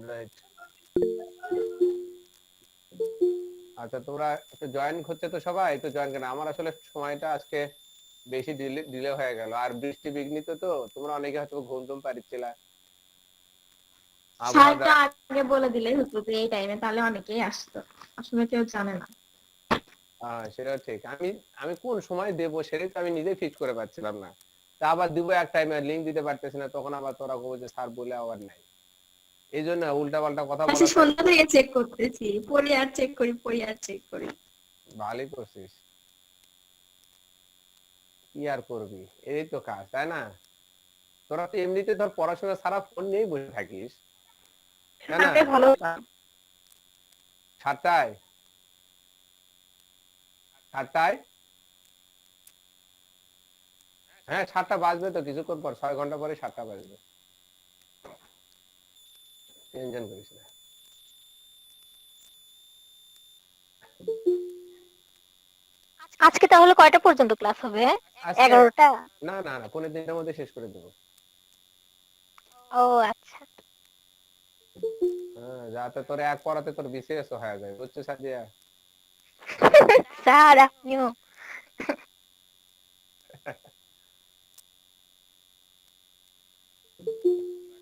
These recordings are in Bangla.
রাইট। আচ্ছা, তোমরা একটু জয়েন হচ্ছে তো, সবাই একটু জয়েন করেন। আমার আসলে সময়টা আজকে বেশি ডিলে ডিলে হয়ে গেল, আর বৃষ্টি বিঘ্নিত তো, তোমরা অনেকে হয়তো ঘুম টুম পারিচ্ছিলা, আবহাওয়াটা। সালটা আগে বলে দিলেই হতো যে এই টাইমে, তাহলে অনেকেই আসতো। আসলে কেউ জানে না। সেটাও ঠিক। আমি আমি কোন সময় দেবো সেটাই তো আমি নিজেই ফিক্স করে পাচ্ছিলাম না। তা আবার দিব এক টাইমে, লিঙ্ক দিতে পারতেছি না, তখন আবার তোরা কবে যে স্যার বলে আবার নাই। এই জন্য উল্টা পাল্টা কথা আচ্ছা, বলা থাকে। সন্ধ্যা থেকে চেক করতেছি, পড়ি আর চেক করি, পড়ি আর চেক করি। ভালোই করছিস, কি আর করবি, এই তো কাজ, তাই না? তোরা তো এমনিতে ধর পড়াশোনা সারা ফোন নিয়েই বসে থাকিস, তাই না? আপনি ভালো। 7টায়, 7টায়, হ্যাঁ 7টা বাজবে তো, কিছুক্ষণ পর, 6 ঘন্টা পরে 7টা বাজবে। টেনশন করিস না। আজকে তাহলে কয়টা পর্যন্ত ক্লাস হবে? আজকে 11টা? না না না, 3:45-র মধ্যে শেষ করে দেবো। ও আচ্ছা। হ্যাঁ, যাতে তোর এক পড়াতে তোর বিসিএস হয়ে যায়, বুঝছো সাদিয়া? স্যার আপনিও।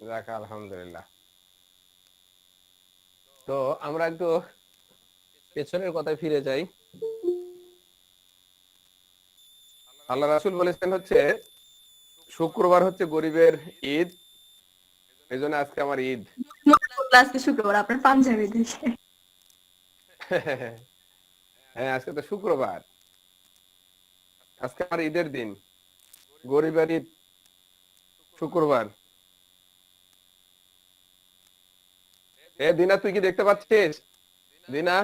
যাক আলহামদুলিল্লাহ। তো আমরা একটু পেছনের কথায় ফিরে যাই। আল্লাহ রাসূল বলেছেন হচ্ছে শুক্রবার হচ্ছে গরিবের ঈদ, এই জন্য আজকে আমার ঈদ। মনে পড়লো আজকে শুক্রবার, আপনার পাঞ্জাবি দেখে। হ্যাঁ, আজকে তো শুক্রবার, আজকে আমার ঈদের দিন, গরিবের ঈদ, শুক্রবার। এ দিনা, তুই কি দেখতে পাচ্ছিস? দিনা,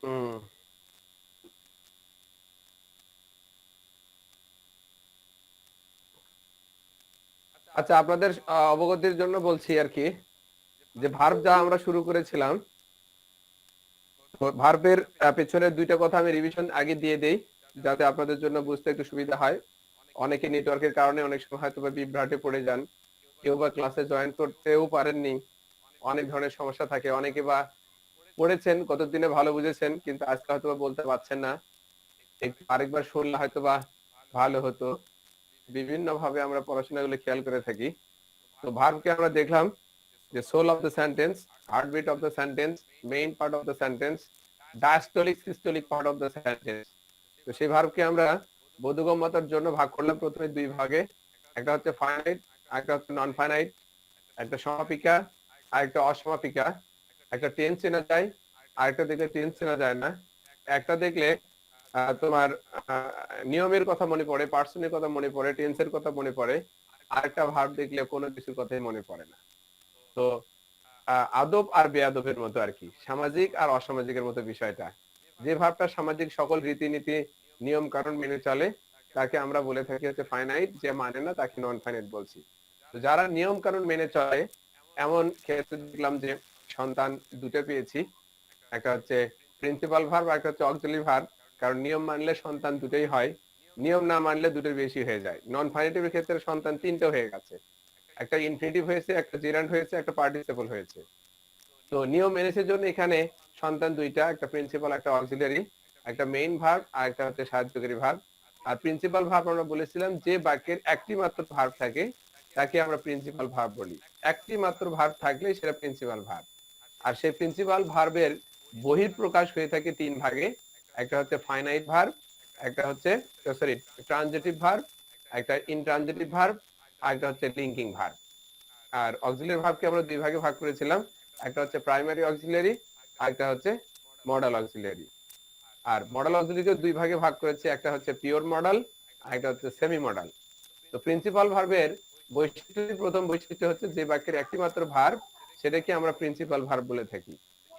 হুম। আচ্ছা, আপনাদের অবগতির জন্য বলছি আর কি, যে ভার্ব যা আমরা শুরু করেছিলাম, ভার্বের পেছনের দুইটা কথা আমি রিভিশন আগে দিয়ে দেই, যাতে আপনাদের জন্য বুঝতে একটু সুবিধা হয়। অনেকে নেটওয়ার্কের কারণে অনেক সময় হয়তো বা বিভ্রাটে পড়ে যান, কেউ বা ক্লাসে জয়েন করতেও পারেননি, অনেক ধরনের সমস্যা থাকে। অনেকে বা পড়েছেন, গত দিনে ভালো বুঝেছেন, কিন্তু আজকে হয়তো বা বলতে পারছেন না, একটু আরেকবার শুনলে হয়তো বা ভালো হতো। বিভিন্ন ভাবে আমরা পড়াশোনাগুলো খেয়াল করে থাকি। তো ভার্বকে আমরা দেখলাম যে soul of the sentence, heartbeat of the sentence, main part of the sentence, diastolic systolic part of the sentence. তো সেই ভার্বকে আমরা বোধগম্যতার জন্য ভাগ করলাম প্রথমে দুই ভাগে, একটা হচ্ছে ফাইনাইট, একটা হচ্ছে নন ফাইনাইট, একটা সমাপিকা আর একটা অসমাপিকা। একটা টেন্স চেনা যায়, আরেকটা দেখলে টেন্স চেনা যায় না। একটা দেখলে তোমার নিয়মের কথা মনে পড়ে, পার্সনের কথা মনে পড়ে, টেন্সের কথা মনে পড়ে। আরেকটা ভার্ব দেখলে কোনো কিছুর কথাই মনে পড়ে না। তো আদব আর বেয়াদবের মতো আর কি, সামাজিক আর অসামাজিকের মতো বিষয়টা। যে ভাবটা সামাজিক সকল রীতিনীতি নিয়ম কারণ মেনে চলে, তাকে আমরা বলে থাকি হচ্ছে ফাইনাইট, যে মানে না তাকে নন ফাইনাইট বলছি। তো যারা নিয়ম কারণ মেনে চলে, এমন ক্ষেত্রে দেখলাম যে সন্তান দুটো পেয়েছি, একটা হচ্ছে প্রিন্সিপাল ভার্ব, একটা হচ্ছে অক্সিলারি ভার্ব। কারণ নিয়ম মানলে সন্তান দুটোই হয়, নিয়ম না মানলে দুটোর বেশি হয়ে যায়। নন ফাইনাইটিভের ক্ষেত্রে সন্তান তিনটে হয়ে গেছে, একটা ইনফিনিটিভ হয়েছে, একটা জেরান্ড হয়েছে, একটা পার্টিসিপল হয়েছে। তো নিয়ম মেনেছে জন্য এখানে সন্তান দুইটা, একটা প্রিন্সিপাল, একটা অক্সিলারি, একটা মেইন ভার্ব আর একটা হচ্ছে সাহায্যকারী ভার্ব। আর প্রিন্সিপাল ভার্ব আমরা বলেছিলাম যে বাক্যের একটি মাত্র ভার্ব থাকে, তাকে আমরা প্রিন্সিপাল ভার্ব বলি। একটি মাত্র ভার্ব থাকলে সেটা প্রিন্সিপাল ভার্ব। আর সেই প্রিন্সিপাল ভার্বের বহির প্রকাশ হয়ে থাকে তিন ভাগে, একটা হচ্ছে ফাইনাইট ভার্ব, একটা হচ্ছে সরি ট্রানজিটিভ ভার্ব, একটা ইনট্রানজিটিভ ভার্ব, আর একটা হচ্ছে লিঙ্কিং ভার্ব। আর অক্সিলারি ভার্বকে আমরা দুই ভাগে ভাগ করেছিলাম, একটা হচ্ছে প্রাইমারি অক্সিলারি আর একটা হচ্ছে মডাল অক্সিলারি। আর মডাল অক্সিলারিকে দুই ভাগে ভাগ করেছি, একটা হচ্ছে পিওর মডাল আর একটা হচ্ছে সেমি মডাল। তো প্রিন্সিপাল ভার্বের বৈশিষ্ট্য, প্রথম বৈশিষ্ট্য হচ্ছে যে বাক্যের একটি মাত্র ভার্ব, সেটাকে আমরা প্রিন্সিপাল ভার্ব বলে থাকি।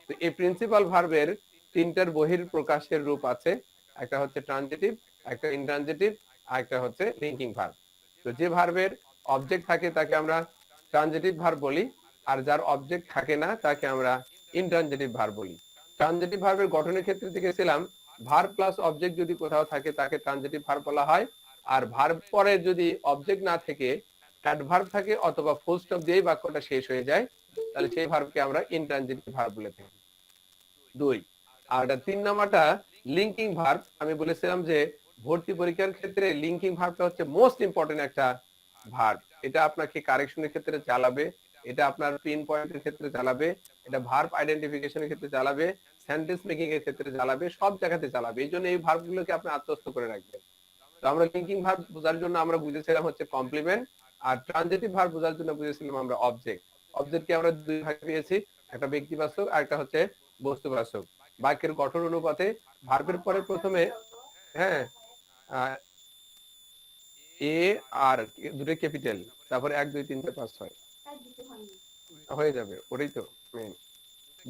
তো এই প্রিন্সিপাল ভার্বের তিনটার বহির প্রকাশের রূপ আছে, একটা হচ্ছে ট্রানজিটিভ, একটা ইনট্রানজিটিভ আর একটা হচ্ছে লিঙ্কিং ভার্ব। তো যে ভার্বের অবজেক্ট থাকে তাকে আমরা ট্রানজিটিভ ভার্ব বলি, আর যার অবজেক্ট থাকে না তাকে আমরা ইনট্রানজিটিভ ভার্ব বলি। ট্রানজিটিভ ভার্বের গঠনের ক্ষেত্রে দেখেছিলাম ভার্ব প্লাস অবজেক্ট যদি কোথাও থাকে তাকে ট্রানজিটিভ ভার্ব বলা হয়, আর ভার্ব পরে যদি অবজেক্ট না থেকে অ্যাডভার্ব থাকে অথবা ফুল স্টপ দিয়েই বাক্যটা শেষ হয়ে যায়, তাহলে সেই ভার্বকে আমরা ইনট্রানজিটিভ ভার্ব বলে থাকি। 2 আর 3 নাম্বারটা লিঙ্কিং ভার্ব। আমি বলেছিলাম যে ভর্তি পরীক্ষার ক্ষেত্রে লিঙ্কিং ভার্বটা হচ্ছে মোস্ট ইম্পর্টেন্ট একটা ভার্ব। এটা আপনাকে কারেকশনের ক্ষেত্রে চালাবে, এটা আপনার পিন পয়েন্টের ক্ষেত্রে চালাবে, এটা ভার্ব আইডেন্টিফিকেশনের ক্ষেত্রে চালাবে, সেন্টেন্স মেকিং এর ক্ষেত্রে চালাবে, সব জায়গাতে চালাবে। এই জন্য এই ভার্বগুলোকে আপনি আত্মস্থ করে রাখবেন। তো আমরা লিঙ্কিং ভার্ব বোঝার জন্য আমরা বুঝেছিলাম হচ্ছে কমপ্লিমেন্ট, আর ট্রানজিটিভ ভার্ব বোঝার জন্য বুঝেছিলাম আমরা অবজেক্ট। অবজেক্টকে আমরা দুই ভাগে পেয়েছি, একটা ব্যক্তিবাচক আর একটা হচ্ছে বস্তুবাচক। বাক্যের গঠন অনুপাতে ভার্বের পরে প্রথমে হ্যাঁ এ আর দুটো ক্যাপিটাল, তারপরে 1 2 3 4 5 6 হয়ে যাবে, ওটাই তো মেইন।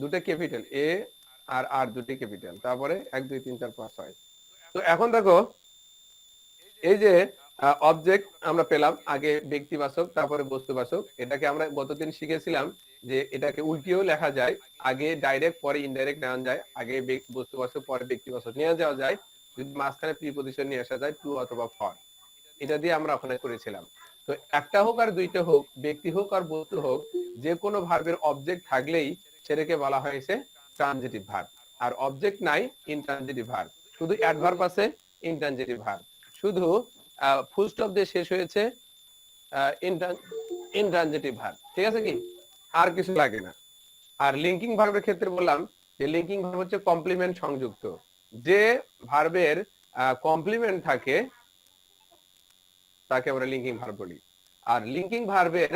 দুটো ক্যাপিটাল এ আর আর দুটো ক্যাপিটাল, তারপরে 1 2 3 4 5 6। তো এখন দেখো এই যে অবজেক্ট আমরা পেলাম, আগে ব্যক্তিবাচক তারপরে বস্তুবাচক। এটাকে আমরা গতদিন শিখেছিলাম যে এটাকে উল্টিয়েও লেখা যায়, আগে ডাইরেক্ট পরে ইনডাইরেক্ট নেওয়া যায়, আগে বস্তুবাচক পরে ব্যক্তিবাচক নিয়ে যাওয়া যায়, যদি মাঝখানে প্রিপজিশন নিয়ে আসা যায় টু অথবা ফর। এটা দিয়ে আমরা ওখানে করেছিলাম। তো একটা হোক আর দুইটা হোক, ব্যক্তি হোক আর বস্তু হোক, যে কোনো ভার্বের অবজেক্ট থাকলেই সেটাকে বলা হয়েছে ট্রানজিটিভ ভার্ব। আর অবজেক্ট নাই ইনট্রানজিটিভ ভার্ব, শুধু অ্যাডভার্ব আছে ইনট্রানজিটিভ ভার্ব, শুধু ফুল স্টপ দিয়ে শেষ হয়েছে ইনট্রানজিটিভ ভার্ব। ঠিক আছে কি, আর কিছু লাগে না। আর লিঙ্কিং ভার্বের ক্ষেত্রে বললাম যে লিঙ্কিং ভার্ব হচ্ছে কমপ্লিমেন্ট সংযুক্ত। যে ভার্বের কমপ্লিমেন্ট থাকে তাকে আমরা লিঙ্কিং ভার্ব বলি। আর লিঙ্কিং ভার্বের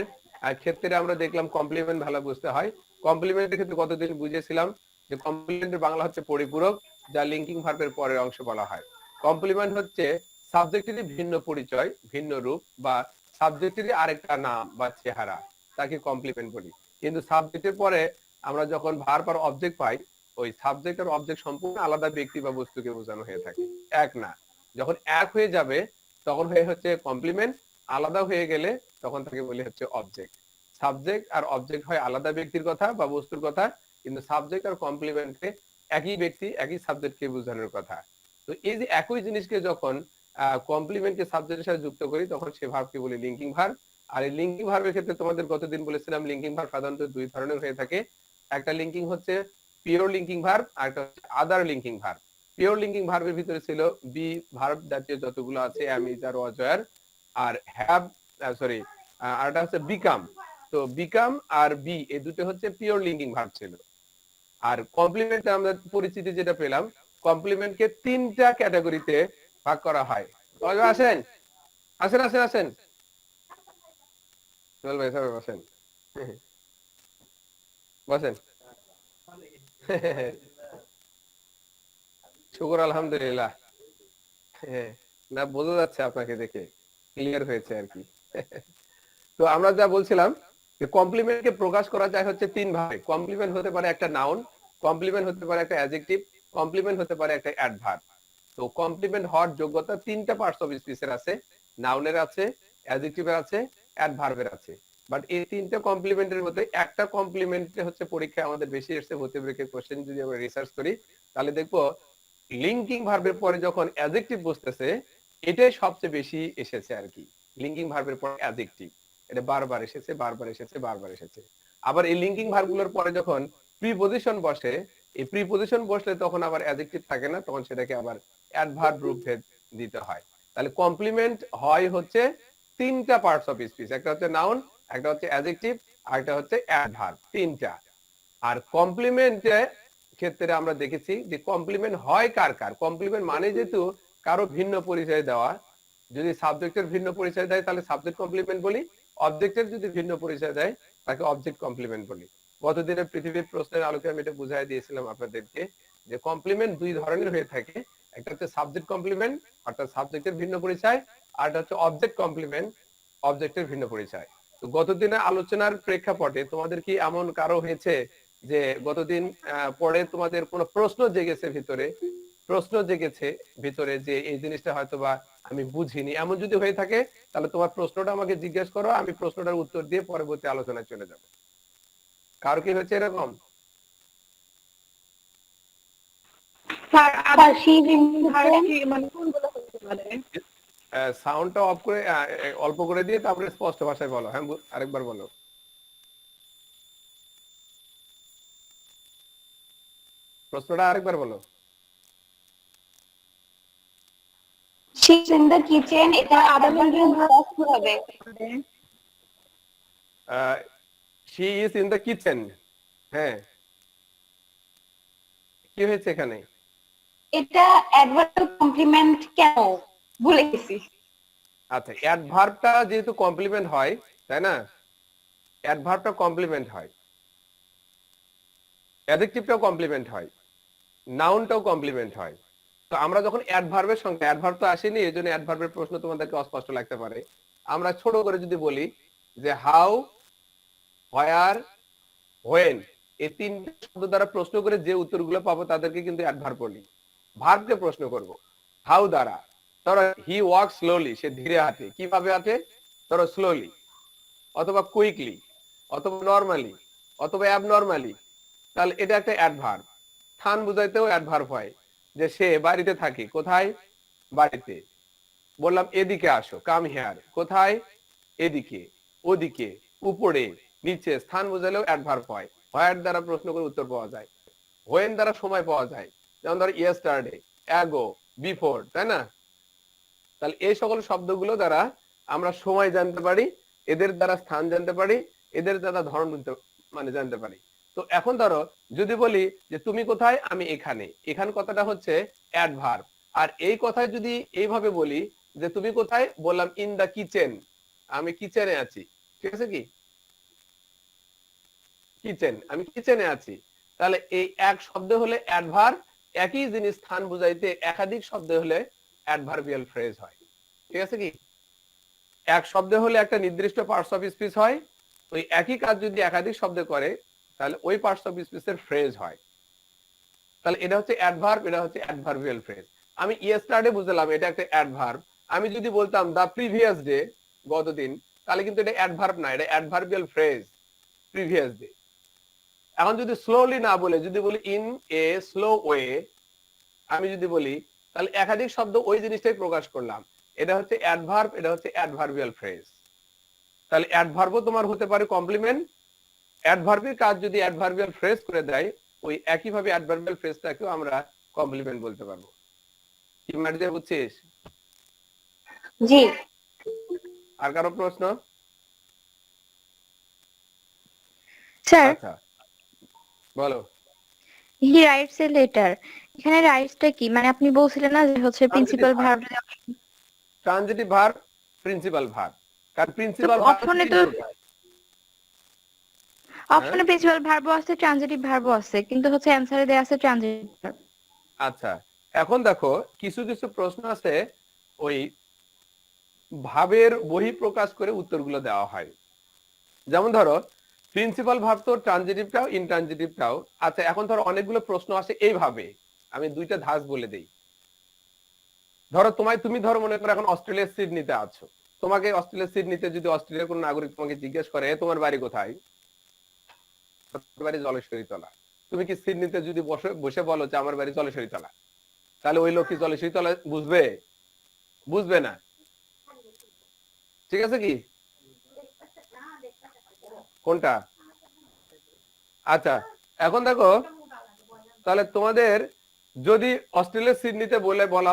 ক্ষেত্রে আমরা দেখলাম কমপ্লিমেন্ট ভালো বুঝতে হয়। কমপ্লিমেন্টের ক্ষেত্রে কতদিন বুঝেছিলাম যে কমপ্লিমেন্টের বাংলা হচ্ছে পরিপূরক, যা লিঙ্কিং ভার্বের পরের অংশ বলা হয়। কমপ্লিমেন্ট হচ্ছে সাবজেক্টেরই ভিন্ন পরিচয়, ভিন্ন রূপ, বা সাবজেক্টেরই আরেকটা নাম বা চেহারা, তাকে কমপ্লিমেন্ট বলি। কিন্তু সাবজেক্টের পরে আমরা যখন ভার্ব আর অবজেক্ট পাই, ওই সাবজেক্ট আর অবজেক্ট সম্পূর্ণ আলাদা ব্যক্তি বা বস্তুকে বোঝানো হয়ে থাকে, এক না। যখন এক হয়ে যাবে তখন হয়ে হচ্ছে কমপ্লিমেন্ট, আলাদা হয়ে গেলে তখন তাকে বলি হচ্ছে অবজেক্ট। সাবজেক্ট আর অবজেক্ট হয় আলাদা ব্যক্তির কথা বা বস্তুর কথা, কিন্তু সাবজেক্ট আর কমপ্লিমেন্টে একই ব্যক্তি একই সাবজেক্টকে বোঝানোর কথা। তো এই যে একই জিনিসকে যখন কমপ্লিমেন্টকে সাবজেক্টের সাথে যুক্ত করি তখন সে ভার্বকে বলি লিঙ্কিং ভার্ব। আর এই লিঙ্কিং ভার্বের ক্ষেত্রে তোমাদের গতদিন বলেছিলাম লিঙ্কিং ভার্ব সাধারণত দুই ধরনের হয়ে থাকে। একটা লিঙ্কিং হচ্ছে পিওর লিঙ্কিং ভার্ব, আর একটা হচ্ছে other linking verb. Pure linking ভার্বের ভিতরে ছিল বি ভার্ব জাতীয় যতগুলো আছে, am, is, are, was, were, আর হ্যাভ, সরি, আর একটা হচ্ছে বিকাম। তো বিকাম আর বি এই দুটো হচ্ছে পিওর লিঙ্কিং ভার্ব ছিল। আর কমপ্লিমেন্টে আমরা পরিচিতি যেটা পেলাম, কমপ্লিমেন্টকে তিনটা ক্যাটাগরিতে ভাগ করা হয়। আসেন আসেন আসেন আসেন সোহেল ভাই, সবাই বসেন বসেন শুকর আলহামদুলিল্লাহ। না, বোঝা যাচ্ছে আপনাকে দেখে, ক্লিয়ার হয়েছে আর কি। তো আমরা যা বলছিলাম যে কমপ্লিমেন্টকে প্রকাশ করা যায় হচ্ছে তিন ভাবে। কমপ্লিমেন্ট হতে পারে একটা নাউন, কমপ্লিমেন্ট হতে পারে একটা অ্যাডজেক্টিভ, কমপ্লিমেন্ট হতে পারে একটা অ্যাডভার্ব। তো কমপ্লিমেন্ট হওয়ার যোগ্যতা তিনটা পার্টস অফ স্পিচের আছে, নাউনের আছে, অ্যাডজেক্টিভের আছে, অ্যাডভার্বের আছে। বাট এই তিনটা কমপ্লিমেন্টের মধ্যে একটা কমপ্লিমেন্ট হচ্ছে পরীক্ষায় আমাদের বেশি এসেছে, ভর্তি পরীক্ষার কোশ্চেন যদি আমরা রিসার্চ করি তাহলে দেখবো লিঙ্কিং ভার্বের পরে যখন অ্যাডজেক্টিভ বসতেছে এটাই সবচেয়ে বেশি এসেছে আর কি। লিঙ্কিং ভার্বের পরে অ্যাডজেক্টিভ, এটা বারবার এসেছে বারবার এসেছে বারবার এসেছে। আবার এই লিঙ্কিং ভার্বগুলোর পরে যখন প্রিপজিশন বসে, এই প্রিপজিশন বসলে তখন আবার অ্যাডজেক্টিভ থাকে না, তখন সেটাকে আবার অ্যাডভার্ব রূপ দিতে হয়। তাহলে কমপ্লিমেন্ট হয় হচ্ছে তিনটা পার্টস অফ স্পিচ, একটা হচ্ছে নাউন, একটা হচ্ছে অ্যাডজেক্টিভ, আর একটা হচ্ছে অ্যাডভার্ব, তিনটা। আর কমপ্লিমেন্টে ক্ষেত্রে আমরা দেখেছি যে কমপ্লিমেন্ট হয় কার কার। কমপ্লিমেন্ট মানে যেহেতু কারো ভিন্ন পরিচয় দেওয়া, যদি সাবজেক্টের ভিন্ন পরিচয় দেয় তাহলে সাবজেক্ট কমপ্লিমেন্ট বলি, অবজেক্টের যদি ভিন্ন পরিচয় দেয় তাকে অবজেক্ট কমপ্লিমেন্ট বলি। গতদিনের পৃথিবীর প্রশ্নের আলোকে আমি এটা বুঝাই দিয়েছিলাম আপনাদেরকে যে কমপ্লিমেন্ট দুই ধরনের হয়ে থাকে, একটা হচ্ছে সাবজেক্ট কমপ্লিমেন্ট অর্থাৎ সাবজেক্টের ভিন্ন পরিচয়, আর একটা হচ্ছে অবজেক্ট কমপ্লিমেন্ট অবজেক্টের ভিন্ন পরিচয়। তো গতদিনের আলোচনার প্রেক্ষাপটে তোমাদের কি এমন কারো হয়েছে যে গতদিন পরে তোমাদের কোনো প্রশ্ন জেগেছে ভিতরে যে এই জিনিসটা হয়তো বা আমি বুঝিনি, এমন যদি হয়ে থাকে তাহলে তোমার প্রশ্নটা আমাকে জিজ্ঞেস করো, আমি প্রশ্নটার উত্তর দিয়ে পরবর্তী আলোচনায় চলে যাব। কারো কি হচ্ছে এরকম? সাউন্ডটা অফ করে অল্প করে দিয়ে তারপরে স্পষ্ট ভাষায় বলো। হ্যাঁ, আরেকবার বলো। প্রশ্নটা আরেকবার বলো। She's in the kitchen. এটা আদা বেঙ্গল ভাষ হবে। She is in the kitchen. হ্যাঁ, কি হয়েছে এখানে? এটা অ্যাডভার্ব কমপ্লিমেন্ট কেন ভুলে গেছি। আচ্ছা, অ্যাডভার্বটা যেহেতু কমপ্লিমেন্ট হয়, তাই না? অ্যাডভার্বটা কমপ্লিমেন্ট হয়, অ্যাডজেক্টিভটাও কমপ্লিমেন্ট হয়, নাউনটাও কমপ্লিমেন্ট হয়। তো আমরা যখন অ্যাডভার্বের সঙ্গে, অ্যাডভার্ব তো আসেনি, এই জন্য অ্যাডভার্বের প্রশ্ন তোমাদেরকে অস্পষ্ট লাগতে পারে। আমরা ছোট করে যদি বলি যে হাউ, হোয়ার, হোয়েন, এই তিনটে শব্দ দ্বারা প্রশ্ন করে যে উত্তরগুলো পাবো তাদেরকে কিন্তু অ্যাডভার্ব বলি। ভার্বকে প্রশ্ন করব হাউ দ্বারা, ধরো হি ওয়াক স্লোলি, সে ধীরে হাঁটে। কিভাবে হাঁটে? ধরো স্লোলি, অথবা কুইকলি, অথবা নরমালি, অথবা অ্যাবনরমালি। তাহলে এটা একটা অ্যাডভার্ব। স্থান বুঝাইতেও অ্যাডভার্ব হয়, যে সে বাড়িতে থাকে। কোথায়? বাড়িতে। বললাম এদিকে আসো, কাম হিয়ার। কোথায়? এদিকে, ওদিকে, উপরে, নিচে। স্থান বুঝাইলেও অ্যাডভার্ব হয়। হোয়ার দ্বারা প্রশ্ন করে উত্তর পাওয়া যায়, হোয়েন দ্বারা সময় পাওয়া যায়, যেমন ধরো ইয়েস্টারডে, অ্যাগো, বিফোর, তাই না? তাহলে এই সকল শব্দগুলো দ্বারা আমরা সময় জানতে পারি, এদের দ্বারা স্থান জানতে পারি, এদের দ্বারা ধরন জানতে পারি। তো এখন ধরো যদি বলি যে তুমি কোথায়? আমি এখানে। এখান কথাটা হচ্ছে অ্যাডভার্ব। আর এই কথায় যদি এইভাবে বলি যে তুমি কোথায়? বললাম ইন দা কিচেন, আমি কিচেনে আছি। ঠিক আছে কি? কিচেন, আমি কিচেনে আছি। তাহলে এই এক শব্দ হলে অ্যাডভার্ব, একই জিনিস স্থান বুঝাইতে একাধিক শব্দ হলে অ্যাডভার্বিয়াল ফ্রেজ হয়। ঠিক আছে কি? এক শব্দ হলে একটা নির্দিষ্ট পার্টস অফ স্পিচ হয়, ওই একই কাজ যদি একাধিক শব্দ করে তাহলে ওই পার্টস অফ স্পিচের ফ্রেজ হয়। তাহলে এটা হচ্ছে অ্যাডভার্ব, এটা হচ্ছে অ্যাডভার্বিয়াল ফ্রেজ। আমি ইয়েস্টারডে বুঝলাম এটা একটা অ্যাডভার্ব। আমি যদি বলতাম দা প্রিভিয়াস ডে, গতদিন, তাহলে কিন্তু এটা অ্যাডভার্ব না, এটা অ্যাডভার্বিয়াল ফ্রেজ, প্রিভিয়াস ডে। এখন যদি স্লোলি না বলে যদি বলি ইন এ স্লো ওয়ে, আমি যদি বলি তাহলে একাধিক শব্দ ওই জিনিসটাই প্রকাশ করলাম। এটা হচ্ছে অ্যাডভার্ব, এটা হচ্ছে অ্যাডভার্বিয়াল ফ্রেজ। তাহলে অ্যাডভার্বও তোমার হতে পারে কমপ্লিমেন্ট। অ্যাডভার্বের কাজ যদি অ্যাডভার্বিয়াল ফ্রেজ করে দেয়, ওই একইভাবে অ্যাডভার্বিয়াল ফ্রেজটাকেও আমরা কমপ্লিমেন্ট বলতে পারবো। কি মার্জিয়া, বুঝছিস? জি। আর কারো প্রশ্ন? স্যার, আচ্ছা, বলো। হি রাইটস এ লেটার, এখানে রাইটসটা কি? মানে আপনি বলছিলেন না যে হচ্ছে principal verb. Transitive verb, principal verb. কারণ তো প্রিন্সিপাল ভার্ব অপশনে তো অপশনে প্রিন্সিপাল ভার্বও আছে, ট্রানজিটিভ ভার্বও আছে, কিন্তু হচ্ছে অ্যানসারে দেয়া আছে ট্রানজিটিভ ভার্ব। আচ্ছা, এখন দেখো কিছু কিছু প্রশ্ন আছে ওই ভাবের বহি প্রকাশ করে উত্তরগুলো দেওয়া হয়। যেমন ধরো প্রিন্সিপাল ভার্ব তো ট্রানজিটিভটাও ইনট্রানজিটিভটাও। আচ্ছা, এখন ধরো অনেকগুলো প্রশ্ন আসে এইভাবে, আমি দুইটা ধাঁচ বলে দেই। ধরো তুমি ধরো মনে করো এখন অস্ট্রেলিয়ার সিডনিতে আছো। তোমাকে অস্ট্রেলিয়ার সিডনিতে যদি অস্ট্রেলিয়ার কোন নাগরিক তোমাকে জিজ্ঞেস করে তোমার বাড়ি কোথায়, তোমার বাড়ি জলেশ্বরীতলা। তুমি কি সিডনিতে যদি বসে বলো যে আমার বাড়ি জলেশ্বরীতলা, তাহলে ওই লোক কি জলেশ্বরীতলা বুঝবে? বুঝবে না। ঠিক আছে কি? কোনটা? আচ্ছা, এখন দেখো তাহলে তোমাদের যদি অস্ট্রেলিয়ার সিডনিতে বলা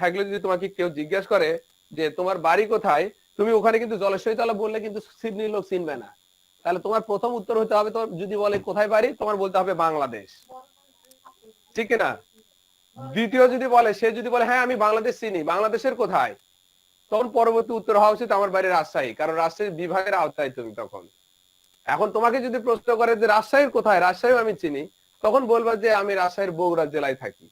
থাকলে যদি তোমাকে কেউ জিজ্ঞেস করে যে তোমার বাড়ি কোথায়, তুমি ওখানে কিন্তু জলেশ্বরীতলা বললে কিন্তু সিডনির লোক চিনবে না। তাহলে তোমার প্রথম উত্তর হতে হবে, তোমার যদি বলে কোথায় বাড়ি, তোমার বলতে হবে বাংলাদেশ। ঠিক না? দ্বিতীয় যদি বলে, সে যদি বলে হ্যাঁ আমি বাংলাদেশ চিনি, বাংলাদেশের কোথায়, তখন পরবর্তী উত্তর হওয়া উচিত আমার বাড়ি রাজশাহী, কারণ রাজশাহী বিভাগের আওতায় তুমি তখন। এখন তোমাকে যদি প্রশ্ন করে যে রাজশাহীর কোথায়, রাজশাহী আমি চিনি, তখন বলবা যে আমি রাজশাহীর বগুড়া জেলায় থাকি।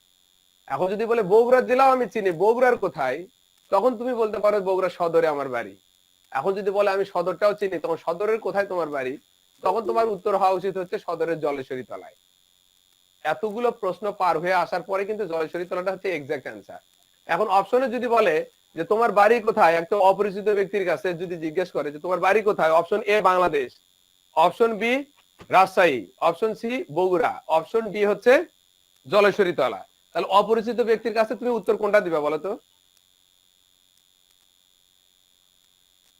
এখন যদি বলে বগুড়া জেলাও আমি চিনি, বগুড়ার কোথায়, তখন তুমি বলতে পারো বগুড়া সদরে আমার বাড়ি। এখন যদি বলে আমি সদরটাও চিনি, তখন সদরের কোথায় তোমার বাড়ি, তখন তোমার উত্তর হওয়া উচিত হচ্ছে সদরের জলেশ্বরী তলায়। এতগুলো প্রশ্ন পার হয়ে আসার পরে কিন্তু জলেশ্বরী তলাটা হচ্ছে এক্সাক্ট অ্যান্সার। এখন অপশনে যদি বলে যে তোমার বাড়ি কোথায়, একটা অপরিচিত ব্যক্তির কাছে যদি জিজ্ঞেস করে যে তোমার বাড়ি কোথায়, option A Bangladesh, option B Rajshahi, option C Bogura, option D হচ্ছে জলেশ্বরী তলা। তাহলে অপরিচিত ব্যক্তির কাছে তুমি উত্তর কোনটা দিবে বলো তো?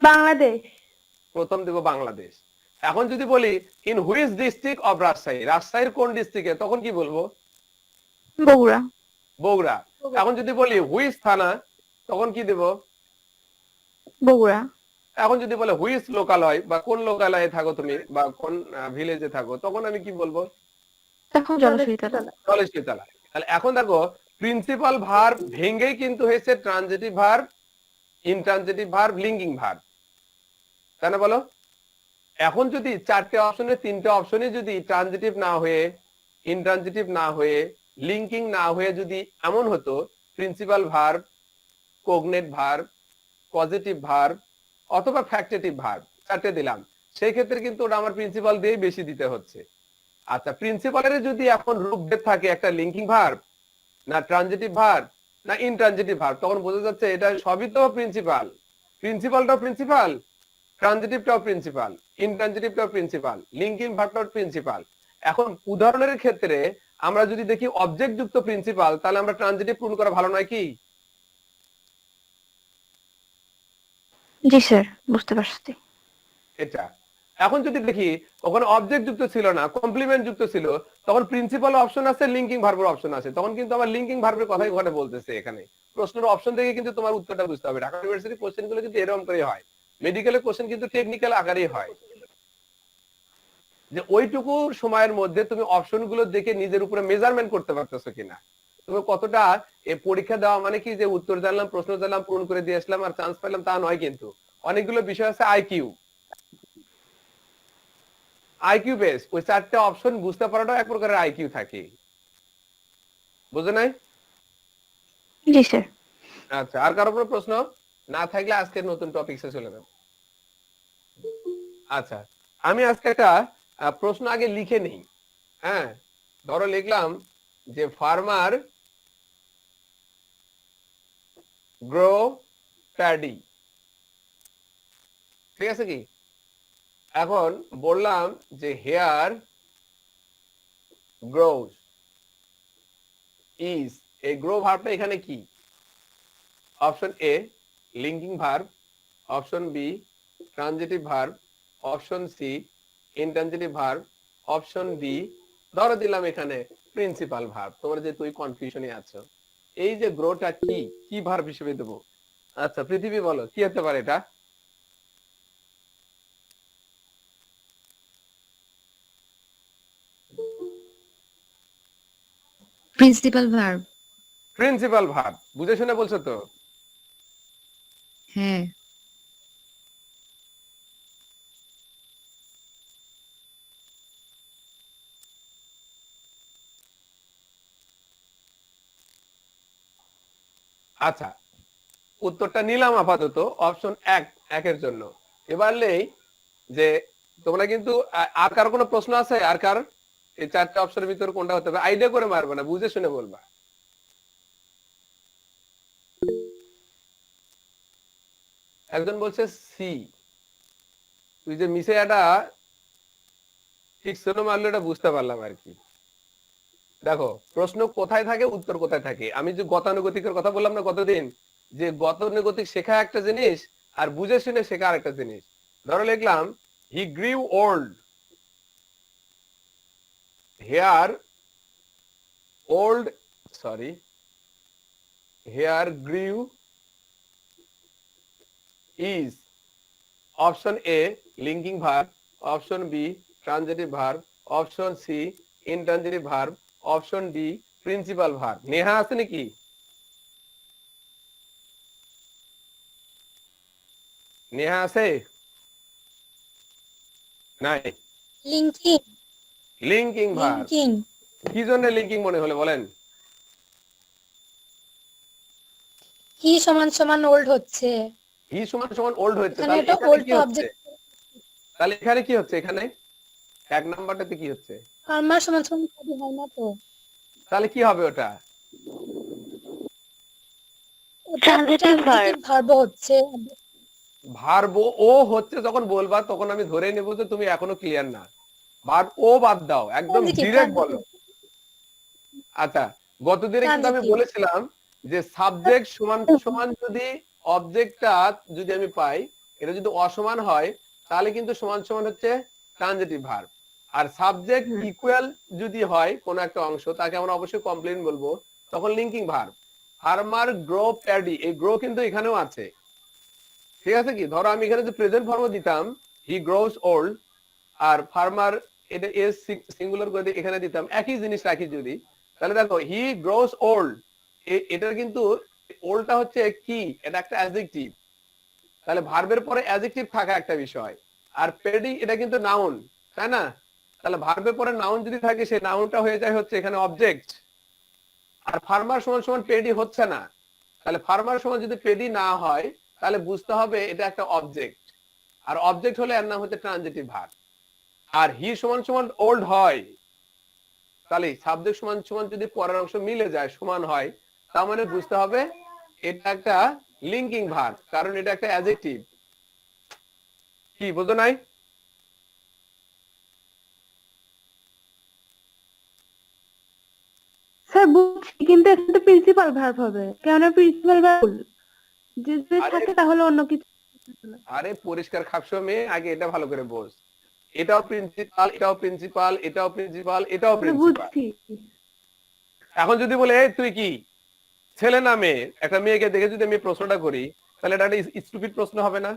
বাংলাদেশ। প্রথম দেব বাংলাদেশ। এখন যদি বলি in which district of Rajshahi, রাজশাহীর কোন ডিস্ট্রিক্টে, তখন কি বলবো? বগুড়া। বগুড়া। এখন যদি বলি হুইচ থানা, তখন কি দেব? বগুড়া। এখন যদি বলে হুইচ লোকালয় বা কোন লোকালয়ে থাকো তুমি বা কোন ভিলেজে থাকো, তখন আমি কি বলবো? তখন জলসুইতলা। জলস্থিতলা। তাহলে এখন দেখো প্রিন্সিপাল ভার্ব ভেঙেই কিন্তু হয়েছে transitive verb, intransitive verb, linking verb, তাই না বলো? এখন যদি চারটে অপশনে তিনটে অপশনে যদি ট্রানজিটিভ না হয়ে, ইনট্রানজিটিভ না হয়ে, লিঙ্কিং না হয়ে যদি এমন হতো principal verb, cognate verb, positive verb অথবা ফ্যাক্টেটিভ ভার্ব, চারটে দিলাম, সেই ক্ষেত্রে কিন্তু ওটা আমার প্রিন্সিপাল দিয়েই বেশি দিতে হচ্ছে। আচ্ছা, প্রিন্সিপালের যদি এখন রূপভেদ থাকে একটা লিঙ্কিং ভার্ব না ট্রানজিটিভ ভার্ব না ইনট্রানজিটিভ ভার্ব, তখন বোঝা যাচ্ছে এটা সবই তো প্রিন্সিপাল। প্রিন্সিপালটাও প্রিন্সিপাল, ট্রানজিটিভটাও প্রিন্সিপাল, ইনট্রানজিটিভটাও প্রিন্সিপাল, লিঙ্কিং ভার্বটাও প্রিন্সিপাল। এখন উদাহরণের ক্ষেত্রে আমরা যদি দেখি অবজেক্ট যুক্ত প্রিন্সিপাল, তাহলে আমরা ট্রানজিটিভ পূরণ করা ভালো নয় কি? জি স্যার, বুঝতে পারছি। এটা এখন যদি দেখি ওখানে অবজেক্ট যুক্ত ছিল না, কমপ্লিমেন্ট যুক্ত ছিল, তখন প্রিন্সিপাল অপশন আছে, লিঙ্কিং ভার্বের অপশন আছে, তখন কিন্তু আমার লিঙ্কিং ভার্বের কথাই ওখানে বলতেছে। এখানে প্রশ্নের অপশন থেকে কিন্তু তোমার উত্তরটা বুঝতে হবে। ঢাকা ইউনিভার্সিটি কোশ্চেন গুলো কিন্তু এরকম করে হয়, মেডিকেলের কোশ্চেন কিন্তু টেকনিক্যাল আকারেই হয়, যে ওইটুকু সময়ের মধ্যে তুমি অপশন গুলো দেখে নিজের উপরে মেজারমেন্ট করতে পারতেছো কিনা, তুমি কতটা পরীক্ষা দেওয়া মানে কি যে উত্তর জানলাম, প্রশ্ন জানলাম, পূরণ করে দিয়ে আসলাম আর চান্স পেলাম, তা নয়। কিন্তু অনেকগুলো বিষয় আছে আইকিউ, আইকিউ বেস, ওই চারটে অপশন বুঝতে পারাটাও এক প্রকারের আইকিউ থাকে, বুঝো নাই? জি স্যার। আচ্ছা, আর কারো কোনো প্রশ্ন না থাকলে আজকের নতুন টপিকসে চলে যাব। আচ্ছা, আমি আজকে একটা প্রশ্ন আগে লিখে নেই। হ্যাঁ, ধরো লিখলাম যে ফার্মার গ্রো প্যাডি, ঠিক আছে কি? এখন বললাম যে হেয়ার গ্রোস ইজ, এই গ্রো ভার্বটা এখানে কি? Option A linking verb, option B transitive verb, option C intransitive verb, option D ধরো দিলাম এখানে প্রিন্সিপাল ভার্ব। তোমরা যে তুই কনফিউশনে আছো, এই যে গ্রোটা কি কি ভার্ব হিসেবে দেবো? আচ্ছা পৃথিবী বলো কি হতে পারে এটা? Principal verb. প্রিন্সিপাল ভার্ব, বুঝে শুনে বলছো তো? হ্যাঁ। আচ্ছা, উত্তরটা নিলাম আপাতত অপশন একের জন্য। এবার নেই যে তোমরা কিন্তু আর কারো কোনো প্রশ্ন আছে? আর কার এই চারটে অপশনের ভিতরে কোনটা হতে হবে? আইডিয়া করে মারবে না, বুঝে শুনে বলবা। একজন বলছে সি, তুই যে মিশে এটা ঠিক শোনো মারলো, এটা বুঝতে পারলাম আর কি। দেখো প্রশ্ন কোথায় থাকে, উত্তর কোথায় থাকে। আমি যে গতানুগতিকের কথা বললাম না কতদিন, যে গতানুগতিক শেখা একটা জিনিস আর বুঝে শুনে শেখা আরেকটা জিনিস। ধরো লিখলাম he grew old, hair old, sorry, hair grew is, option A linking verb, option B transitive verb, option C intransitive verb, option D principal verb. Neha আছে নাকি? নেহা আছে? নাই। লিঙ্কিং। Linking verb. লিঙ্কিং। কি জন্য লিঙ্কিং মনে হলো বলেন? হি সমান সমান ওল্ড হচ্ছে, হি সমান সমান ওল্ড হচ্ছে, এখানে তাহলে এটা এখানে ওল্ড কি তো হচ্ছে? অবজেক্ট। তাহলে এখানে কি হচ্ছে? এখানে এক নাম্বারটাতে কি হচ্ছে? ফার্মার সমান সমান কাজে হয় না তো, তাহলে কি হবে ওটা? ওটা ট্রানজিটিভ ভার্ব। ভার্ব হচ্ছে। ভার্ব ও হচ্ছে যখন বলবা তখন আমি ধরে নেব যে তুমি এখনো ক্লিয়ার না। ভার্ব ও বাদ দাও, একদম ডিরেক্ট বলো। আচ্ছা, গতদিনে কিন্তু আমি বলেছিলাম যে সাবজেক্ট সমান সমান যদি অবজেক্টটা যদি আমি পাই, এটা যদি অসমান হয় তাহলে কিন্তু সমান সমান হচ্ছে ট্রানজিটিভ ভার্ব। আর সাবজেক্ট ইকুয়াল যদি হয় কোন একটা অংশ, তাকে আমরা অবশ্যই কমপ্লেন্ট বলবো, তখন linking verb. Farmer grow paddy, এই গ্রো কিন্তু এখানেও আছে, ঠিক আছে কি? ধরো আমি এখানে যে প্রেজেন্ট ফর্ম দিতাম হি গ্রোস ওল্ড, আর ফার্মার এটা এস সিঙ্গুলার করে এখানে দিতাম, একই জিনিস রাখি যদি, তাহলে দেখো হি গ্রোস ওল্ড, এটার কিন্তু ওল্ডটা হচ্ছে কি, এটা একটা অ্যাডজেক্টিভ, তাহলে ভার্বের পরে অ্যাডজেক্টিভ থাকা একটা বিষয়। আর পেডি এটা কিন্তু নাউন, তাই না? তাহলে ভার্বের পরে নাউন যদি থাকে সেই নাউনটা হয়ে যায় হচ্ছে এখানে অবজেক্ট। আর ফার্মার সমান সমান পেডি হচ্ছে না, তাহলে ফার্মার সমান যদি পেডি না হয় তাহলে বুঝতে হবে এটা একটা অবজেক্ট, আর অবজেক্ট হলে এর নাম হচ্ছে ট্রানজিটিভ ভার্ব। আর হি সমান সমান ওল্ড হয়, তাহলে সাবজেক্ট সমান সমান যদি পরের অংশ মিলে যায়, সমান হয়, তার মানে বুঝতে হবে এটা একটা লিঙ্কিং ভার্ব, কারণ এটা একটা অ্যাডজেক্টিভ। কি বুঝো নাই? স্যার বুঝছি, কিন্তু এখানে তো প্রিন্সিপাল ভার্ব হবে, কেন প্রিন্সিপাল ভার্ব যদি আরে থাকে তাহলে অন্য কিছু। আরে পরিষ্কার খাপসো মেয়ে, আগে এটা ভালো করে বোঝ। এটাও প্রিন্সিপাল, এটাও প্রিন্সিপাল, এটাও প্রিন্সিপাল, এটাও প্রিন্সিপাল। বুঝছি। এখন যদি বলে এই তুই কি ছেলে না মেয়ে, একটা মেয়েকে দেখে যদি আমি প্রশ্নটা করি, তাহলে এটা একটা স্টুপিড প্রশ্ন হবে না?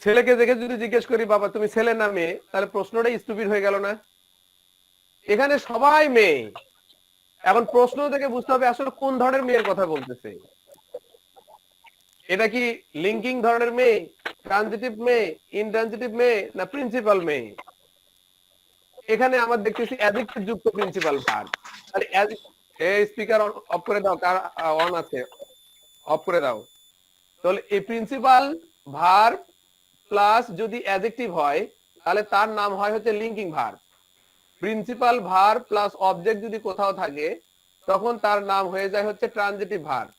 ছেলেকে দেখে যদি জিজ্ঞেস করি বাবা তুমি ছেলে না মেয়ে, তাহলে প্রশ্নটাই স্টুপিড হয়ে গেল না? এখানে সবাই মেয়ে, এখন প্রশ্ন থেকে বুঝতে হবে আসলে কোন ধরনের মেয়ের কথা বলতেছে। এটা কি লিঙ্কিং ধরনের মেয়ে, ট্রানজিটিভ মেয়ে, ইনট্রানজিটিভ মেয়ে, না প্রিন্সিপাল মেয়ে? এখানে আমরা দেখতেছি অ্যাডজেক্টিভ যুক্ত প্রিন্সিপাল ভার্ব। তাহলে এই স্পিকার অফ করে দাও, কার অন আছে অফ করে দাও। তাহলে এই প্রিন্সিপাল ভার্ব প্লাস যদি অ্যাডজেক্টিভ হয় তাহলে তার নাম হয় হচ্ছে linking verb. Principal verb plus object যদি কোথাও থাকে তখন তার নাম হয়ে যায় হচ্ছে ট্রানজিটিভ ভার্ব।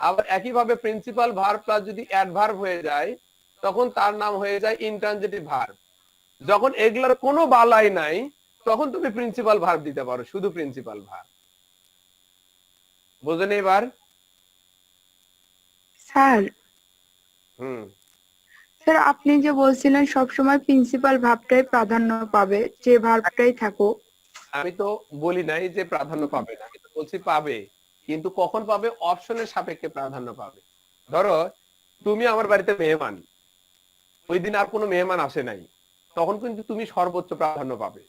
আবার একইভাবে প্রিন্সিপাল ভার্ব প্লাস যদি অ্যাডভার্ব হয়ে যায় তখন তার নাম হয়ে যায় ইনট্রানজিটিভ ভার্ব। যখন এগুলার কোনো বালাই নাই তখন তুমি প্রিন্সিপাল ভার্ব দিতে পারো, শুধু প্রিন্সিপাল ভার্ব। বুঝলেন এবার? স্যার হুম। স্যার আপনি যে বলছিলেন সবসময় প্রিন্সিপাল ভার্বটাই প্রাধান্য পাবে, যে ভার্বটাই থাকুক। আমি তো বলি নাই যে প্রাধান্য পাবে না, আমি তো বলছি পাবে, কিন্তু কখন পাবে? অপশনের সাপেক্ষে প্রাধান্য পাবে। ধরো তুমি আমার বাড়িতে মেহমান, ওই দিন আর কোনো মেহমান আসে নাই, তখন কিন্তু তুমি সর্বোচ্চ প্রাধান্য পাবে।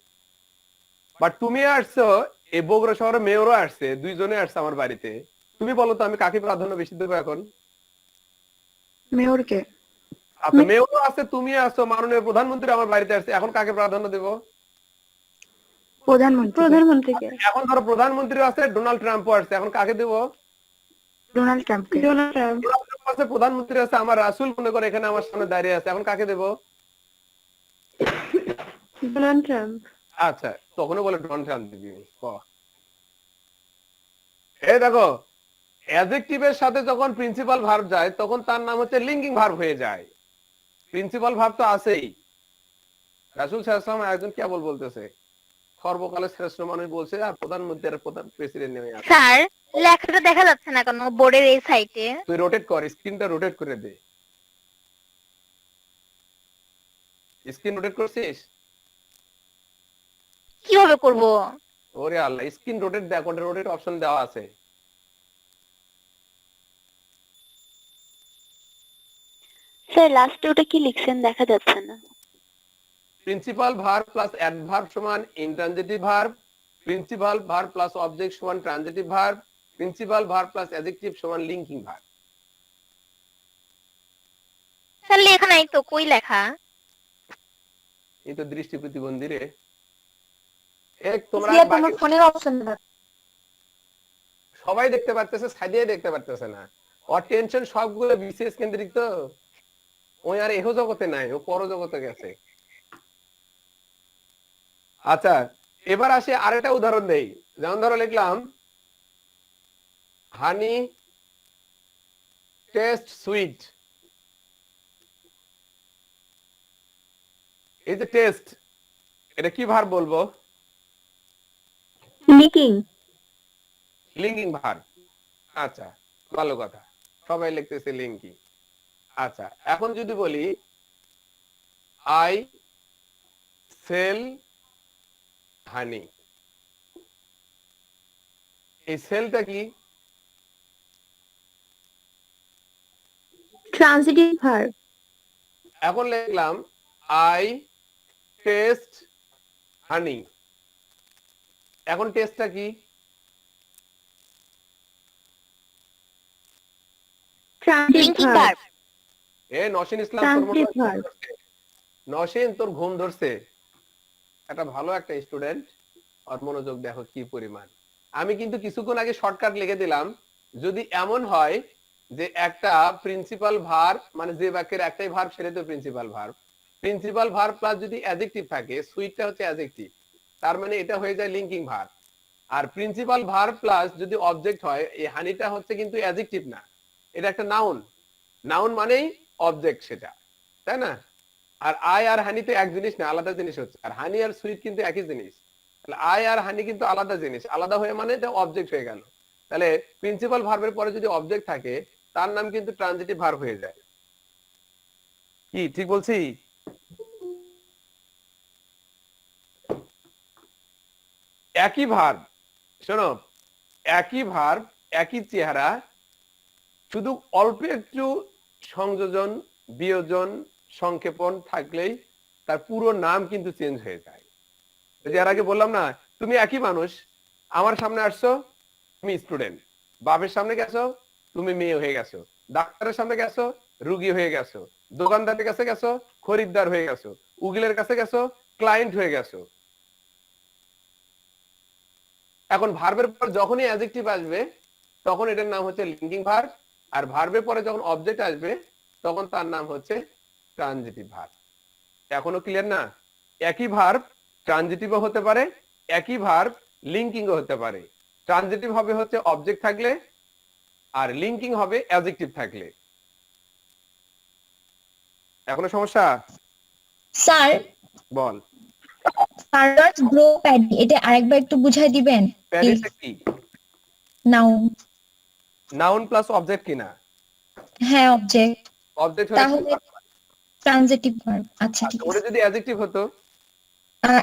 বাট তুমি আসছো, এই বগুড়া শহরে মেয়রও আসছে, দুইজনে আসছে আমার বাড়িতে, তুমি বলো তো আমি কাকে প্রাধান্য বেশি দেবো এখন? মেয়রকে। আচ্ছা মেয়রও আছে, তুমি আসছো, মাননীয় প্রধানমন্ত্রী আমার বাড়িতে আসছে, এখন কাকে প্রাধান্য দেবো? প্রধানমন্ত্রীকে। এখন ধরো প্রধানমন্ত্রী আছে, ডোনাল্ড ট্রাম্পও আসছে, এখন কাকে দেবো? ডোনাল্ড ট্রাম্পকে। Donald Trump. আছে, প্রধানমন্ত্রী আছে, আমার রাসূল মনে করে এখানে আমার সামনে দাঁড়িয়ে আছে, এখন কাকে দেবো? Donald Trump. আচ্ছা তখনও বলে ডোনাল্ড ট্রাম্প দিবি। এই দেখো অ্যাডজেক্টিভের সাথে যখন প্রিন্সিপাল ভার্ব যায় তখন তার নাম হচ্ছে লিঙ্কিং ভার্ব হয়ে যায়। প্রিন্সিপাল ভার্ব তো আছেই। রাসূল সাল্লাল্লাহু আলাইহি ওয়াসাল্লাম একজন কেবল বলতেছে সর্বকালের শ্রেষ্ঠ মানুষ বলছে, আর প্রধানমন্ত্রী আর প্রধান প্রেসিডেন্ট নেমে আছে। স্যার লেখাটা দেখা যাচ্ছে না কেন বোর্ডের এই সাইডে? তুই রোটেট কর, স্ক্রিনটা রোটেট করে দে। স্ক্রিন রোটেট করছিস? কিভাবে করব? ওরে আল্লাহ, স্ক্রিন রোটেট দেখ, ওটা রোটেট অপশন দেওয়া আছে। স্যার লাস্টে ওটা কি লিখছেন দেখা যাচ্ছে না। প্রিন্সিপাল ভার্ব প্লাস অ্যাডভার্ব সমান intransitive verb, principal verb plus object সমান transitive verb, principal verb plus adjective সমান লিঙ্কিং ভার্ব। স্যার লেখা নাই তো, কই লেখা? এই তো দৃষ্টি প্রতিবন্ধী রে। এক তোমরা দিয়ে তোমার বাকি ফোনের অপশন সবাই দেখতে পারতেছে, সাইডে দেখতে পারতেছে না। ওর টেনশন সবগুলো বিসিএস কেন্দ্রিক তো, ওই আর এহ জগতে নাই, ও পর জগতে গেছে। আচ্ছা এবার আসি আরেকটা উদাহরণ দেই। যেমন ধরো লিখলাম হানি টেস্ট সুইট। এই যে টেস্ট, এটা কি ভার্ব বলবো? লিকিং। Linking verb. আচ্ছা ভালো কথা, সবাই লিখতেছে লিঙ্কিং। আচ্ছা, এখন যদি বলি আই সেল হানি, এই সেলটা কি? Transitive verb. এখন লিখলাম আই টেস্ট হানি, এখন টেস্টটা কি? Transitive verb. এ নসীন ইসলাম, তোর মনে হয় ট্রানজিটিভ ভার্ব। নসীন তোর ঘুম ধরছে। একটা ভালো একটা স্টুডেন্ট, আর মনোযোগ দেখো কি পরিমাণ। আমি কিন্তু কিছুক্ষণ আগে শর্টকাট লিখে দিলাম, যদি এমন হয় যে একটা প্রিন্সিপাল ভার্ব, মানে যে বাক্যের একটাই ভার্ব সেটা তো principal verb, principal verb plus যদি অ্যাডজেক্টিভ থাকে, সুইটটা হচ্ছে অ্যাডজেক্টিভ, তার মানে এটা হয়ে যায় লিঙ্কিং ভার্ব। আর প্রিন্সিপাল ভার্ব প্লাস যদি অবজেক্ট হয়, এই হানিটা হচ্ছে কিন্তু অ্যাডজেক্টিভ না, এটা একটা নাউন। নাউন মানেই অবজেক্ট সেটা, তাই না? আর আই আর হানি তো এক জিনিস না, আলাদা জিনিস হচ্ছে। আর হানি আর সুইট কিন্তু একই জিনিস। তাহলে আই আর হানি কিন্তু আলাদা জিনিস, আলাদা হয়ে মানে এটা অবজেক্ট হয়ে গেল। তাহলে প্রিন্সিপাল ভার্বের পরে যদি অবজেক্ট থাকে, তার নাম কিন্তু ট্রানজিটিভ ভার্ব হয়ে যায়। কি ঠিক বলছি? একই ভার্ব, শোনো, একই ভার্ব, একই চেহারা, শুধু অল্প একটু সংযোজন, বিয়োজন, সংক্ষেপণ থাকলেই তার পুরো নাম কিন্তু চেঞ্জ হয়ে যায়। যে এর আগে বললাম না, তুমি একই মানুষ, আমার সামনে আসছো তুমি স্টুডেন্ট, বাপের সামনে গেছো তুমি মেয়ে হয়ে গেছো, ডাক্তারের সামনে গেছো রুগী হয়ে গেছো, দোকানদারের কাছে গেছো খরিদ্দার হয়ে গেছো, উকিলের কাছে গেছো ক্লায়েন্ট হয়ে গেছো। এখন ভার্বের পর যখনই অ্যাডজেক্টিভ আসবে তখন এটার নাম হচ্ছে লিঙ্কিং ভার্ব, আর ভার্বের পরে যখন অবজেক্ট আসবে তখন তার নাম হচ্ছে ট্রানজিটিভ ভার্ব। এখনো ক্লিয়ার না? একই ভার্ব ট্রানজিটিভও হতে পারে, একই ভার্ব লিঙ্কিংও হতে পারে। ট্রানজিটিভ হবে হচ্ছে অবজেক্ট থাকলে, আর লিঙ্কিং হবে অ্যাডজেক্টিভ থাকলে। এখনো সমস্যা? স্যার, বল। ফারওয়ার্ড গ্রো প্যাডি, এটা আরেকবার একটু বুঝাই দিবেন? প্যাডিটা কি? নাউন। নাউন প্লাস অবজেক্ট কিনা? হ্যাঁ, অবজেক্ট। অবজেক্ট হলে তাহলে ট্রানজিটিভ ভার্ব। আচ্ছা, ঠিক ওটা আছে। যদি অ্যাডজেক্টিভ হতো?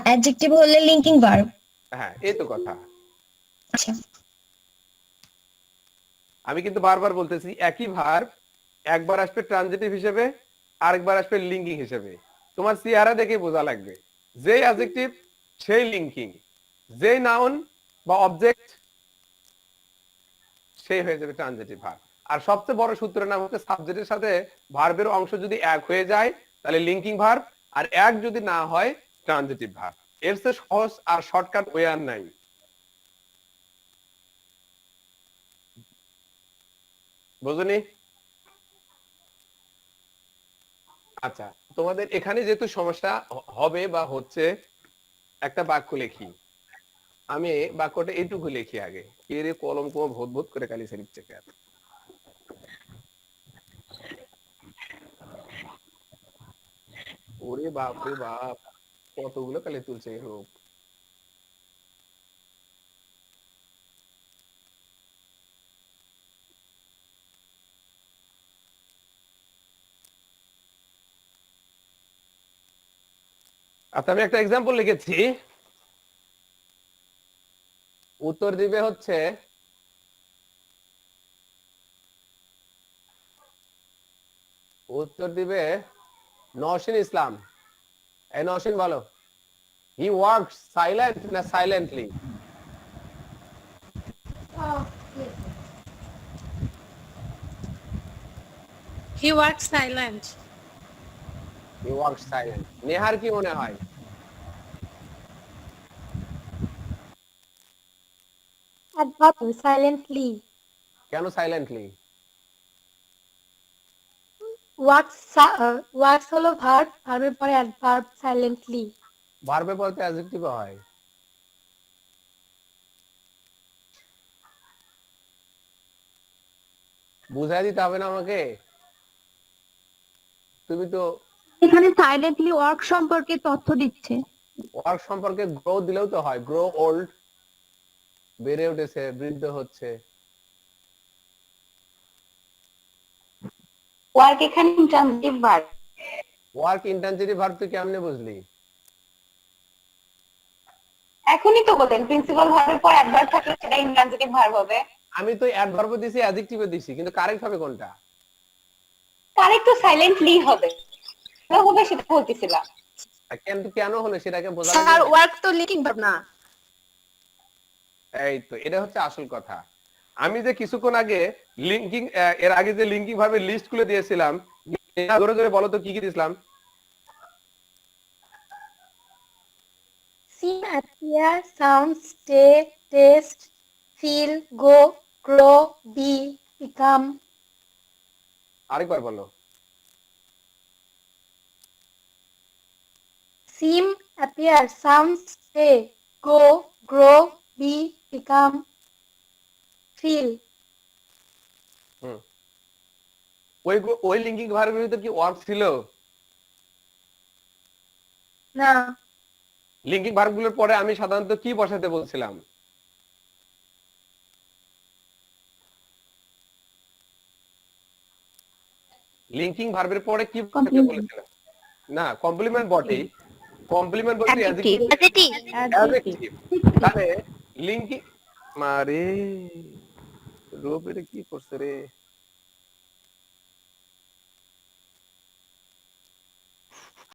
অ্যাডজেক্টিভ হলে লিঙ্কিং ভার্ব। হ্যাঁ, এই তো কথা। আচ্ছা। আমি কিন্তু বারবার বলতেছি একই ভার্ব একবার আসবে ট্রানজিটিভ হিসেবে, আরেকবার আসবে লিঙ্কিং হিসেবে। তোমার চেহারা দেখে বোঝা লাগবে, যেই অ্যাডজেক্টিভ সেই লিঙ্কিং, যেই নাউন বা অবজেক্ট সেই হয়ে যাবে ট্রানজিটিভ ভার্ব। আর সবচেয়ে বড় সূত্রের নাম হচ্ছে সাবজেক্টের সাথে ভার্বের অংশ যদি এক হয়ে যায় তাহলে লিঙ্কিং ভার্ব, আর এক যদি না হয় ট্রানজিটিভ ভার্ব। এর চেয়ে সহজ আর শর্টকাট ওয়ে আর নাই। বুঝুনি? আচ্ছা, তোমাদের এখানে যেহেতু সমস্যা হবে বা হচ্ছে, একটা বাক্য লিখি। আমি বাক্যটা এইটুকু লিখি আগে। কে রে কলম কো ভূত ভূত করে কালি লিখছে কেন? ওরে বাপ রে বাপ, কতগুলো কালি তুলছে এই রূপ। আচ্ছা, আমি একটা এক্সাম্পল লিখেছি, উত্তর দিবে হচ্ছে নওশিন ইসলাম। এই নওশিন বলো, হি ওয়ার্কস সাইলেন্ট না silently? He works silent. He works silent. নেহার কি মনে হয়? Adverb silently. কেন সাইলেন্টলি? ওয়ার্কস হলো ভার্ব, ভার্বের পরে অ্যাডভার্ব সাইলেন্টলি। ভার্বে বলতে অ্যাডজেক্টিভ হয়। বুঝাই দিতে হবে না আমাকে? তুমি তো এখানে সাইলেন্টলি ওয়ার্ক সম্পর্কে তথ্য দিচ্ছে। ওয়ার্ক সম্পর্কে গ্রো দিলেও তো হয়, গ্রো ওল্ড, বেড়ে উঠেছে, বৃদ্ধ হচ্ছে। ওয়ার্ক এখানে ইন্ট্রানজিটিভ ভার্ব। ওয়ার্ক ইন্টেন্সিটিভ ভার্ব তুই কেমনে বুঝলি? এখনই তো বলেন প্রিন্সিপাল ভার্বের পর অ্যাডভার্ব থাকলে সেটা ইন্ট্রানজিটিভ ভার্ব হবে। আমি তো অ্যাডভার্ব দিছি, অ্যাডজেক্টিভে দিছি, কিন্তু কারেক্ট হবে কোনটা? কারেক্ট তো সাইলেন্টলি হবে, সেটা হবে সেটা বলতেছিলাম। কিন্তু কেন হলো সেটাকে বোঝানো স্যার যায়? ওয়ার্ক তো লিঙ্কিং ভার্ব না। এই তো এটা হচ্ছে আসল কথা। আমি যে কিছুক্ষণ আগে লিঙ্কিং, এর আগে যে লিঙ্কিং ভার্বের লিস্ট খুলে দিয়েছিলাম, জোরে জোরে বলো তো কি কি দিয়েছিলাম? Seem, appear, sound, stay, taste, feel, go, grow, be, become. আরেকবার বলো। Seem, appear, sound, stay, go, grow, be, become, feel. ওই লিঙ্কিং ভার্বের ভিতর কি ওয়ার্ক ছিল? না, লিঙ্কিং ভার্বগুলোর পরে আমি সাধারণত কি বসাতে বলছিলাম? লিঙ্কিং ভার্বের পরে কি বসাতে বলেছিলাম? না, কমপ্লিমেন্ট বটেই। কমপ্লিমেন্ট বলতে অ্যাডজেক্টিভ। অ্যাডজেক্টিভ। তাহলে লিঙ্কিং, মারে রূপ এটা কি করছে রে?